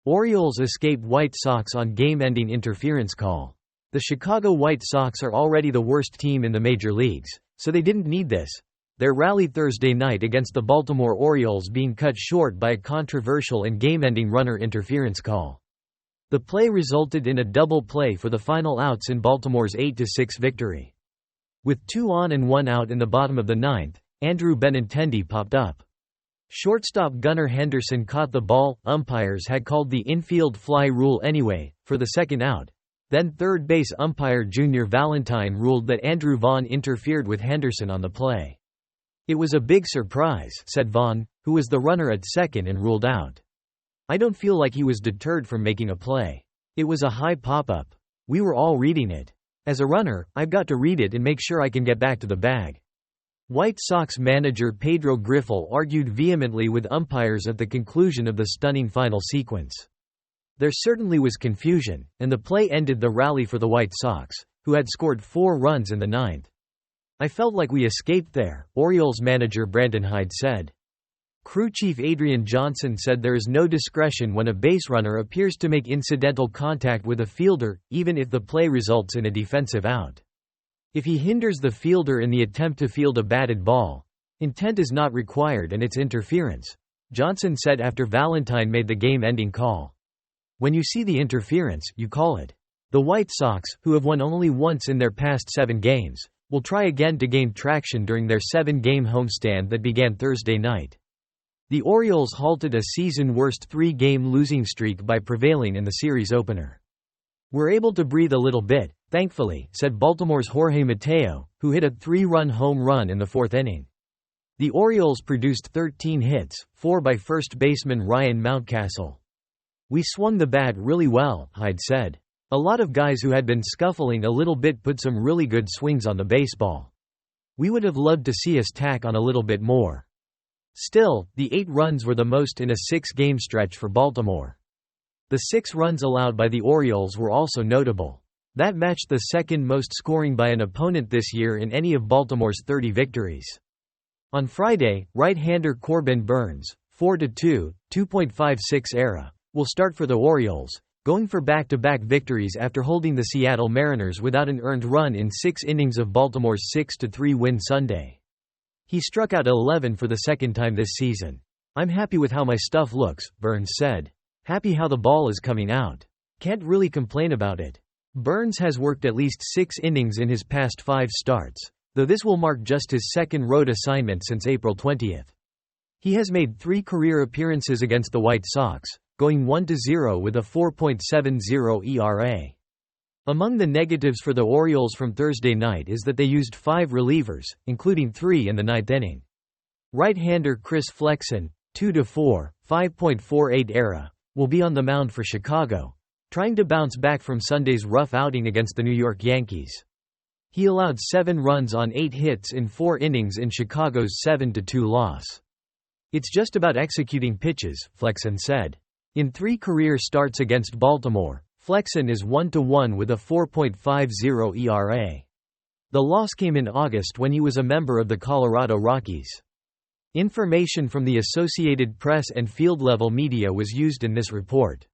Orioles escape White Sox on game-ending interference call. The Chicago White Sox are already the worst team in the major leagues, so they didn't need this. Their rally Thursday night against the Baltimore Orioles being cut short by a controversial and game-ending runner interference call. The play resulted in a double play for the final outs in Baltimore's 8-6 victory. With 2 on and 1 out in the bottom of the ninth, Andrew Benintendi popped up. Shortstop Gunnar Henderson caught the ball. Umpires had called the infield fly rule anyway, for the second out. Then third base umpire Junior Valentine ruled that Andrew Vaughn interfered with Henderson on the play. "It was a big surprise," said Vaughn, who was the runner at second and ruled out. "I don't feel like he was deterred from making a play. It was a high pop-up. We were all reading it. As a runner, I've got to read it and make sure I can get back to the bag." White Sox manager Pedro Griffel argued vehemently with umpires at the conclusion of the stunning final sequence. There certainly was confusion, and the play ended the rally for the White Sox, who had scored 4 runs in the ninth. "I felt like we escaped there," Orioles manager Brandon Hyde said. Crew chief Adrian Johnson said there is no discretion when a base runner appears to make incidental contact with a fielder, even if the play results in a defensive out. If he hinders the fielder in the attempt to field a batted ball, intent is not required and it's interference, Johnson said after Valentine made the game-ending call. "When you see the interference, you call it." The White Sox, who have won only once in their past 7 games, will try again to gain traction during their 7-game homestand that began Thursday night. The Orioles halted a season-worst 3-game losing streak by prevailing in the series opener. "We're able to breathe a little bit, thankfully," said Baltimore's Jorge Mateo, who hit a 3-run home run in the 4th inning. The Orioles produced 13 hits, 4 by first baseman Ryan Mountcastle. "We swung the bat really well," Hyde said. "A lot of guys who had been scuffling a little bit put some really good swings on the baseball. We would have loved to see us tack on a little bit more." Still, the 8 runs were the most in a 6-game stretch for Baltimore. The 6 runs allowed by the Orioles were also notable. That matched the second most scoring by an opponent this year in any of Baltimore's 30 victories. On Friday, right-hander Corbin Burnes, 4-2, 2.56 ERA, will start for the Orioles, going for back-to-back victories after holding the Seattle Mariners without an earned run in 6 innings of Baltimore's 6-3 win Sunday. He struck out 11 for the second time this season. "I'm happy with how my stuff looks," Burnes said. "Happy how the ball is coming out. Can't really complain about it." Burnes has worked at least 6 innings in his past 5 starts, though this will mark just his second road assignment since April 20. He has made 3 career appearances against the White Sox, going 1-0 with a 4.70 ERA. Among the negatives for the Orioles from Thursday night is that they used 5 relievers, including 3 in the 9th inning. Right-hander Chris Flexen, 2-4, 5.48 ERA, will be on the mound for Chicago, trying to bounce back from Sunday's rough outing against the New York Yankees. He allowed 7 runs on 8 hits in 4 innings in Chicago's 7-2 loss. "It's just about executing pitches," Flexen said. In 3 career starts against Baltimore, Flexen is 1-1 with a 4.50 ERA. The loss came in August when he was a member of the Colorado Rockies. Information from the Associated Press and field-level media was used in this report.